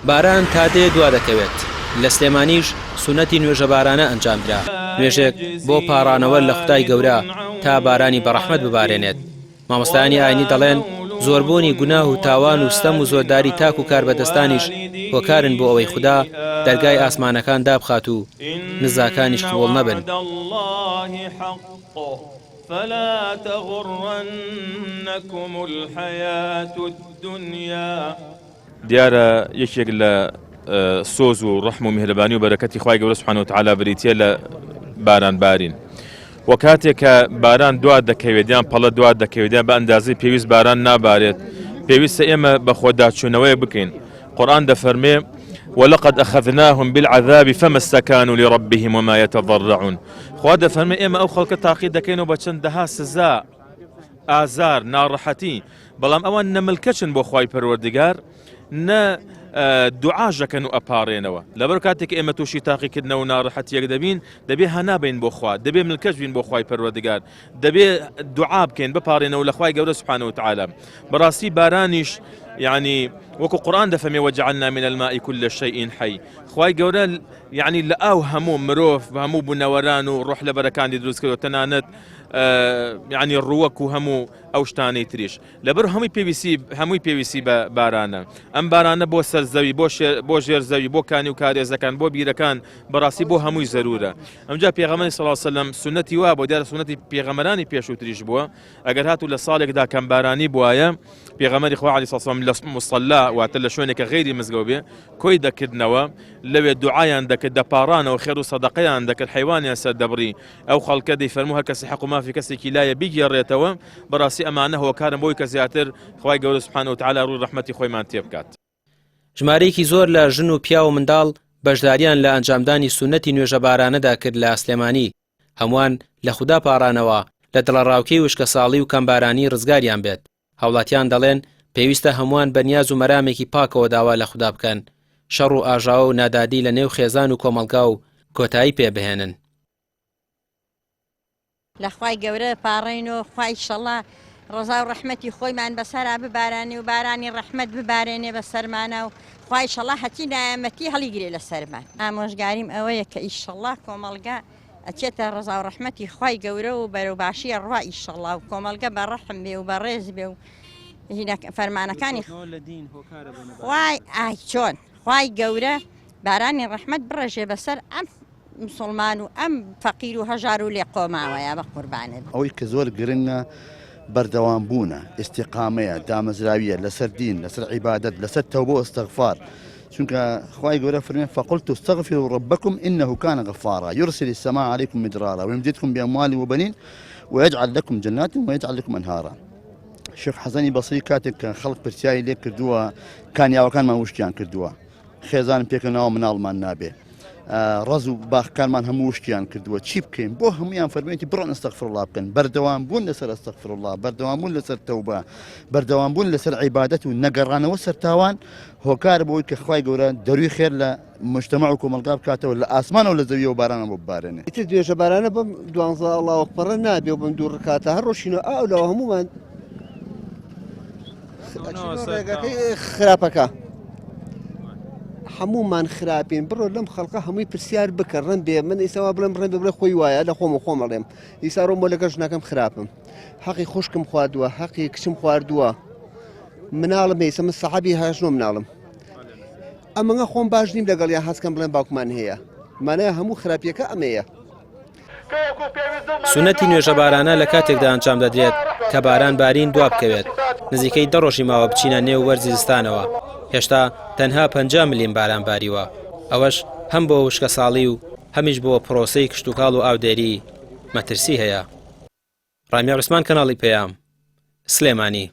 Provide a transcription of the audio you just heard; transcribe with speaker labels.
Speaker 1: باران تا دێ دوا دەکەوێت. لە سلێمانیش سونەتی نوێژە بارانە ئەنجامدرا، نوێژێک بۆ پاڕانەوە لە خودای گەورە تا بارانی بەڕەحمەت ببارێنێت. مامۆستایانی ئاینی دەڵێن زۆربوونی گوناه و تاوان و ستەم و زۆرداری تاک و کار بەدەستانیش هۆکارن بۆ ئەوەی خوددا دەرگای ئاسمانەکان دابخات و نزاکانیش قبوڵ نەبن.
Speaker 2: فلا تغرنكم الحياة الدنيا.
Speaker 3: دیارە یەکێک لە سۆز و ڕەحم و میهرەبانی و بەرەکەتی خوای گەورە سوبحانەهو وتەعالا بریتیە لە باران بارین. وە کاتێک کە باران دوات دەکەوێت یان پەڵە دوات دەکەوێت یان بە ئەندازەی پێویست باران نابارێت، پێویستە ئێمە بە خۆداچوونەوەی بکەین. قورئان دەفەرمێ ولقد أخذناهم بالعذاب فما استكانوا لربهم وما يتضرعون. خوا دەفەرمێ ئێمە ئەو خەڵکە تاقی دەکەینەوە بە چەندەها سزا، ئازار، ناڕەحەتی، بەڵام ئەوان نەملکەچن بۆ خوای پەروەردگار، نە دوعاژەکەن و ئەپارێنەوە. لەبەر کاتێک ئێمە تووشی تاقیکردنەوە و ناڕەحەتیەک دەبین، دەبێ هەنابین بۆ خوا، دەبێ ملکەش بین بۆ خوای پەروەردگار، دەبێ دوعا بکەین بپارێنەوە لە خوای گەورە سوبحانەهو وتەعالا. بەڕاستی بارانیش يعني وەکو قورئان دەفەرمێ وجعلنا من الماء كل شيء حي. خوای گەورە يعني لە ئاو هەموو مرۆڤ هەموو بوونەوەران و ڕۆح لەبەرەکانی دروست کردەوە، تەنانەت يعني ڕووەک و هەموو ئەو شتانەی تریش. لەبەر هەمووی پێویستی بە بارانە. ئەم بارانە بۆ سەرزەوی، بۆ ژێرزەوی، بۆ کانی و کارێزەکان، بۆ بیرەکان، بەڕاستی بۆ هەمووی زەرورە. ئەمجا پێغەمبەری صلی الله علیه وسلم سنەتی وا بۆ، دیارە سنەتی پێغەمبەرانی پێشووتریش بووە. ئەگەر هاتوو لە ساڵێکدا کەم بارانی بووایە، پێغەمبەری خوا عەلەیهی سەلام لە موسەلا واتە لە شوێنێکە غەیری مزگەوت بێ کۆی دەکردنەوە، لەوێ دوعایان دەکرد، دەپاڕانەوە، خێر و سەدەقەیان دەکرد، حەیوانیان سەر دەبڕی. ئەو خەڵکە دەیفەرموو هەر کەسی حەق و مافی کەسێکی لایە بیگێڕێتەوە، بەڕاستی ئەمانە هۆکارن بۆی کە زیاتر خوای گەورە سوبحانەهو وتەعالا ڕووی ڕەحمەتی خۆیمان تێ بکات.
Speaker 1: ژمارەیەکی زۆر لە ژن و پیا و منداڵ بەشداریان لە ئەنجامدانی سونەتی نوێژە بارانەدا کرد لە سلێمانی. هەمووان لە خوددا پاڕانەوە لە دڵەڕاوکەی وشکە ساڵی و کەمبارانی ڕزگاریان بێت. هاوڵاتیان دەڵێن پێویستە هەمووان بەنیاز و مەرامێکی پاکەوە داوا لە خوددا بکەن، شەڕ و ئاژاوە و نادادی لە نێو خێزان و کۆمەڵگا و کۆتایی پێبهێنن.
Speaker 4: لە خوای گەورە پاڕین و خوای ئینشەڵڵا ڕزا و ڕەحمەتی خۆیمان بەسەرا ببارێنێ و بارانی ڕەحمەت ببارێنێ بەسەرمانە و خوای ئینشەڵڵا هەتی نایەمەتی هەڵیگرێ لەسەرمان. ئامۆژگاریم ئەوەیە کە ئینشەڵڵا کۆمەڵگا ئەچێتە ڕزا و ڕەحمەتی خوای گەورە و بەرەوباشیە ڕوا ئینشەڵڵا و کۆمەڵگە بەڕەحم بێ و بەڕێز بێ و فەرمانەکانی خوای چۆن خوای گەورە بارانی ڕەحمەت بڕێژێ بەسەر ئەم مسلمان و ئەم فەقیر و هەژار و لێ قۆماوەیە بە قوربانت.
Speaker 5: ئەوەی کە زۆر گرنگە بەردەوام بوونە، ئیستیقامەیە، دامەزراویە لەسەر دین، لەسەر عیبادەت، لەسەر تەوبە و ئیستیغفار. چونکە خوای گەورە فەرمێ فقلت استغفروا ربكم إنه كان غفارا يرسل السماء عليكم مدرارا ويمددكم بأموال وبنين ويجعل لكم جنات ويجعل لكم أنهارا. شيخ حەسەنی بەسری کاتێک کە خەڵک پرسیاری لێ کردووە کانیاوەکانمان وشکیان کردووە، خێزان پێکەنەوە مناڵمان نابێ، ڕز و باخەکانمان هەموو وشکیان کردووە، چی بکەین؟ بۆ هەمویان فەرمێتی بڕۆن ئەستەغفرڵڵا بکەن، بەردەوام بوون لەسەر ئەستەغفرڵڵا، بەردەوام بوون لەسەر تەوبە، بەردەوام بوون لەسەر عیبادەت و نەگەڕانەوە سەر تاوان هۆکار بۆی کە خوای گەورە دەروی خێر لە مجتەمع و کۆمەڵگا بکاتەوە لە ئاسمانەوە لە زەویەوە بارانە بۆ ببارێنێ.
Speaker 6: ئیتر دوێژە بارانە بەم 12 ئەڵڵاهو ئەکبەرە نابێ و بەم دوو ڕکاتە هەر ڕۆژینەوە ئاو لەوە هەمومان ڕێگەکەی خراپەکە هەمومان خراپین. بڕۆ لەم خەڵکە هەمووی پرسیار بکە ڕەن بێ من ئیساوا بڵێم ڕێن بڵێ خۆی وایە لە خۆمەڵێم ئیسا ڕۆمە لەگەڵ ژنەکەم خراپم، حەقی خوشکم خواردووە، حەقی کچم خواردووە، مناڵم ئێستا من سەحابی هاشتۆ مناڵم، ئەمەگە خۆم باش نیم لەگەڵ یان هەستکەم بڵێم باوکمان هەیە، مانایە هەموو خراپیەکە ئەمەیە.
Speaker 1: سونەتی نوێژە بارانە لە کاتێکدا ئەنجام دەدرێت کە باران بارین دوا بکەوێت. نزیکەی 10 ڕۆژی ماوە بچینە نێو وەرزی زستانەوە. هێشتا تەنها 50 ملیم باران باریوە. ئەوەش هەم بۆ وشکە ساڵی و هەمیش بۆ پرۆسەی کشتتوکاڵ و ئاودێری مەترسی هەیە. ڕامی عوسمان کەناڵی پێیام سلێمانی.